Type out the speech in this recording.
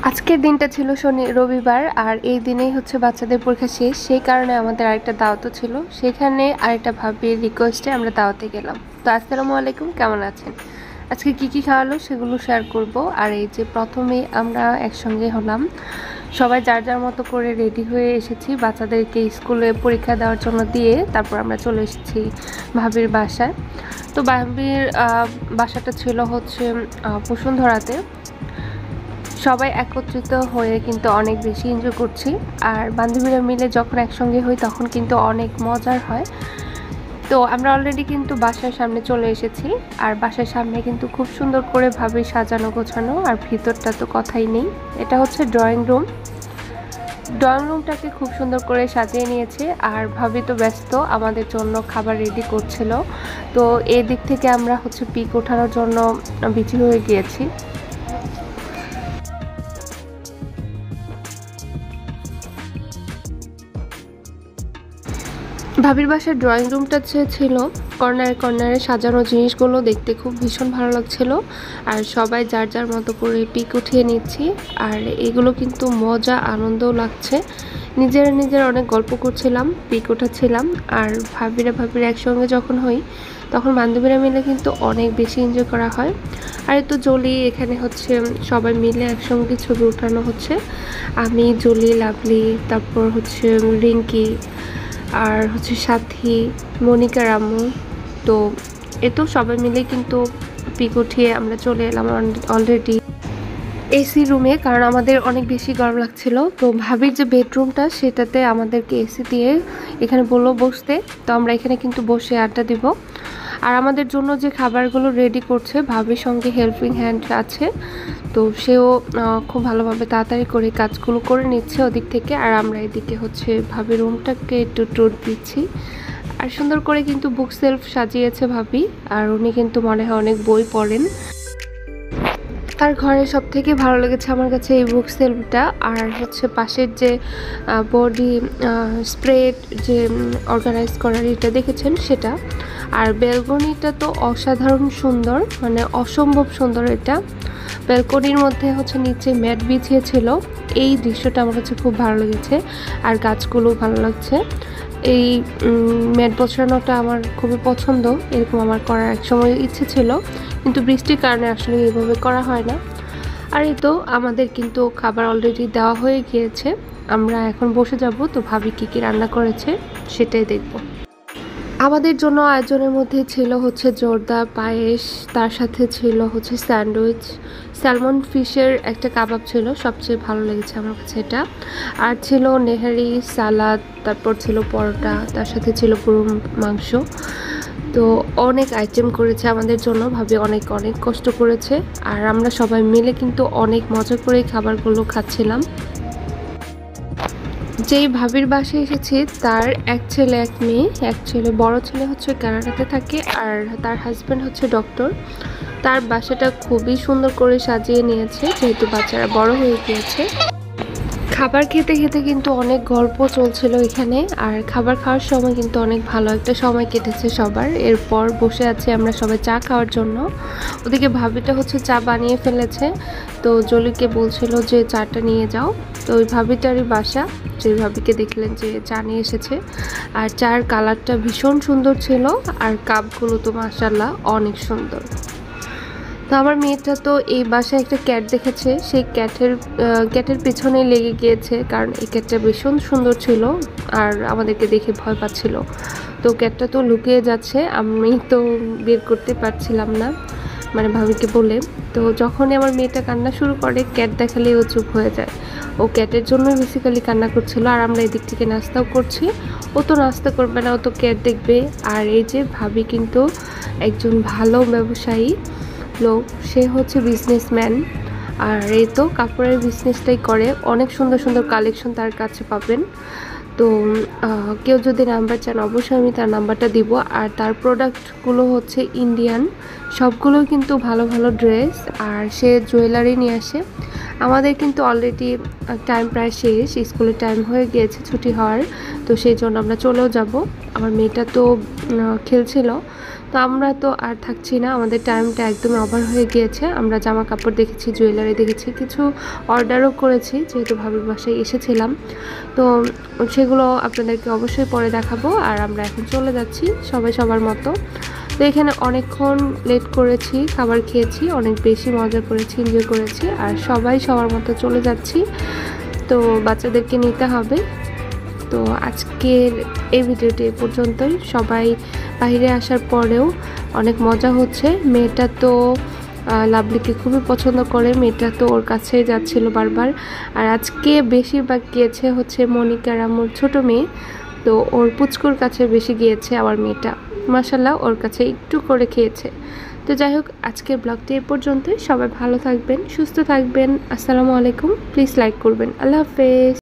আজকের দিনটা ছিল রবিবার, আর এই দিনেই হচ্ছে বাচ্চাদের পরীক্ষা শেষ। সেই কারণে আমাদের আরেকটা দাওয়াতও ছিল, সেখানে আরেকটা ভাবির রিকোয়েস্টে আমরা দাওয়াতে গেলাম। তো আসসালামু আলাইকুম, কেমন আছেন? আজকে কি খাওয়ালো সেগুলো শেয়ার করব। আর এই যে প্রথমে আমরা একসঙ্গে হলাম, সবাই যার যার মতো করে রেডি হয়ে এসেছি বাচ্চাদেরকে স্কুলে পরীক্ষা দেওয়ার জন্য দিয়ে। তারপর আমরা চলে এসেছি ভাবির বাসায়। তো ভাবির বাসাটা ছিল হচ্ছে বসুন্ধরাতে। সবাই একত্রিত হয়ে কিন্তু অনেক বেশি এনজয় করছি। আর বান্ধবীরা মিলে যখন একসঙ্গে হই তখন কিন্তু অনেক মজার হয়। তো আমরা অলরেডি কিন্তু বাসার সামনে চলে এসেছি। আর বাসার সামনে কিন্তু খুব সুন্দর করে ভাবে সাজানো গোছানো, আর ভিতরটা তো কথাই নেই। এটা হচ্ছে ড্রয়িং রুমটাকে খুব সুন্দর করে সাজিয়ে নিয়েছে। আর ভাবি তো ব্যস্ত আমাদের জন্য খাবার রেডি করছিল। তো এই দিক থেকে আমরা হচ্ছে পিক ওঠানোর জন্য বিজি হয়ে গিয়েছি। ভাবির বাসার ড্রয়িং রুমটা ছিল কর্নারে সাজানো, জিনিসগুলো দেখতে খুব ভীষণ ভালো লাগছিল। আর সবাই যার যার মতো করে পিক উঠিয়ে নিচ্ছি। আর এগুলো কিন্তু মজা আনন্দও লাগছে। নিজেরা অনেক গল্প করছিলাম, পিক উঠাচ্ছিলাম। আর ভাবিরা একসঙ্গে যখন হই তখন বান্ধবীরা মিলে কিন্তু অনেক বেশি এনজয় করা হয়। আর তো জলি এখানে হচ্ছে সবাই মিলে একসঙ্গে ছবি ওঠানো হচ্ছে। আমি, জলি, লাভলি, তারপর হচ্ছে রিঙ্কি, আর হচ্ছে সাথী, মনিকা, রামু। তো তো সবাই মিলে কিন্তু পিক উঠিয়ে আমরা চলে এলাম অলরেডি এসি রুমে, কারণ আমাদের অনেক বেশি গরম লাগছিল। তো ভাবির যে বেডরুমটা সেটাতে আমাদেরকে এসি দিয়ে এখানে বললো বসতে। তো আমরা এখানে কিন্তু বসে আড্ডা দিব। আর আমাদের জন্য যে খাবারগুলো রেডি করছে ভাবির সঙ্গে হেল্পিং হ্যান্ড আছে। তো সেও খুব ভালোভাবে তাড়াতাড়ি করে কাজগুলো করে নিচ্ছে ওদিক থেকে। আর আমরা এদিকে হচ্ছে ভাবির রুমটাকে একটু ট্যুর দিচ্ছি। আর সুন্দর করে কিন্তু বুক সেলফ সাজিয়েছে ভাবি। আর উনি কিন্তু মনে হয় অনেক বই পড়েন। তার ঘরে সব থেকে ভালো লেগেছে আমার কাছে এই বুক সেলফটা। আর হচ্ছে পাশের যে বডি স্প্রেড যে অর্গানাইজ করার এটা দেখেছেন সেটা। আর ব্যালকনিটা তো অসাধারণ সুন্দর, মানে অসম্ভব সুন্দর। এটা ব্যালকনির মধ্যে হচ্ছে নিচে ম্যাট বিছিয়েছিল। এই দৃশ্যটা আমার কাছে খুব ভালো লেগেছে। আর গাছগুলো ভালো লাগছে। এই ম্যাট বসানোটা আমার খুবই পছন্দ। এরকম আমার করার এক সময় ইচ্ছে ছিল, কিন্তু বৃষ্টির কারণে আসলে এইভাবে করা হয় না। আর এই তো আমাদের কিন্তু খাবার অলরেডি দেওয়া হয়ে গিয়েছে। আমরা এখন বসে যাব। তো ভাবি কী রান্না করেছে সেটাই দেখব। আমাদের জন্য আয়োজনের মধ্যে ছিল হচ্ছে জর্দা পায়েস, তার সাথে ছিল হচ্ছে স্যান্ডউইচ, স্যালমন ফিশের একটা কাবাব ছিল, সবচেয়ে ভালো লেগেছে আমার কাছে এটা। আর ছিল নেহারি, সালাদ, তারপর ছিল পরোটা, তার সাথে ছিল গরুর মাংস। তো অনেক আইটেম করেছে আমাদের জন্য ভাবি, অনেক কষ্ট করেছে। আর আমরা সবাই মিলে কিন্তু অনেক মজা করে খাবারগুলো খাচ্ছিলাম। যেই ভাবির বাসায় এসেছি তার এক ছেলে এক মেয়ে। এক ছেলে, বড় ছেলে হচ্ছে কানাডাতে থাকে, আর তার হাজব্যান্ড হচ্ছে ডক্টর। তার বাসাটা খুবই সুন্দর করে সাজিয়ে নিয়েছে, যেহেতু বাচ্চারা বড় হয়ে গিয়েছে। খাবার খেতে খেতে কিন্তু অনেক গল্প চলছিল এখানে। আর খাবার খাওয়ার সময় কিন্তু অনেক ভালো একটা সময় কেটেছে সবার। এরপর বসে আছি আমরা সবাই চা খাওয়ার জন্য। ওদিকে ভাবিটা হচ্ছে চা বানিয়ে ফেলেছে। তো জলিকে বলছিল যে চাটা নিয়ে যাও। তো ওই ভাবিটারই বাসা, যে ভাবিকে দেখলেন যে চা নিয়ে এসেছে। আর চার কালারটা ভীষণ সুন্দর ছিল। আর কাপগুলো তো মাশাআল্লাহ অনেক সুন্দর। তো আমার মেয়েটা তো এই বাসায় একটা ক্যাট দেখেছে, সেই ক্যাটের পেছনে লেগে গিয়েছে, কারণ এই ক্যাটটা ভীষণ সুন্দর ছিল। আর আমাদেরকে দেখে ভয় পাচ্ছিল। তো ক্যাটটা তো লুকিয়ে যাচ্ছে, আমি তো বের করতে পারছিলাম না, মানে ভাবিকে বলে। তো যখনই আমার মেয়েটা কান্না শুরু করে, ক্যাট দেখালেই ও চুপ হয়ে যায়। ও ক্যাটের জন্য বেসিক্যালি কান্না করছিল। আর আমরা এদিক থেকে নাস্তাও করছি। ও তো নাস্তা করবে না, ও তো ক্যাট দেখবে। আর এই যে ভাবি কিন্তু একজন ভালো ব্যবসায়ী লোক, সে হচ্ছে বিজনেসম্যান। আর এই তো কাপড়ের বিজনেসটাই করে। অনেক সুন্দর সুন্দর কালেকশন তার কাছে পাবেন। তো কেউ যদি নাম্বার চান অবশ্যই আমি তার নাম্বারটা দিব। আর তার প্রোডাক্টগুলো হচ্ছে ইন্ডিয়ান, সবগুলো কিন্তু ভালো ভালো ড্রেস। আর সে জুয়েলারি নিয়ে আসে। আমাদের কিন্তু অলরেডি টাইম প্রায় শেষ, স্কুলের টাইম হয়ে গিয়েছে ছুটি হওয়ার। তো সেই জন্য আমরা চলেও যাব। আমার মেয়েটা তো খেলছিল। তো আমরা তো আর থাকছি না, আমাদের টাইমটা একদমই ওভার হয়ে গিয়েছে। আমরা জামা কাপড় দেখেছি, জুয়েলারি দেখেছি, কিছু অর্ডারও করেছি যেহেতু ভাবির বাসায় এসেছিলাম। তো সেগুলো আপনাদেরকে অবশ্যই পরে দেখাবো। আর আমরা এখন চলে যাচ্ছি সবাই সবার মতো। তো এখানে অনেকক্ষণ লেট করেছি, খাবার খেয়েছি, অনেক বেশি মজা করেছি, এনজয় করেছি। আর সবাই সবার মতো চলে যাচ্ছি, তো বাচ্চাদেরকে নিতে হবে। তো আজকের এই ভিডিওটি এ পর্যন্তই। সবাই বাইরে আসার পরেও অনেক মজা হচ্ছে। মেয়েটা তো লাভলিকে খুবই পছন্দ করে, মেয়েটা তো ওর কাছেই যাচ্ছিল বারবার। আর আজকে বেশিরভাগ গিয়েছে হচ্ছে মনিকা রামুর ছোট মেয়ে, তো ওর পুচকুর কাছে বেশি গিয়েছে। আবার মেয়েটা মাশাল্লাহ ওর কাছে একটু করে খেয়েছে। তো যাই হোক, আজকের ব্লগটি এ পর্যন্তই। সবাই ভালো থাকবেন, সুস্থ থাকবেন। আসসালামু আলাইকুম। প্লিজ লাইক করবেন। আল্লাহ হাফেজ।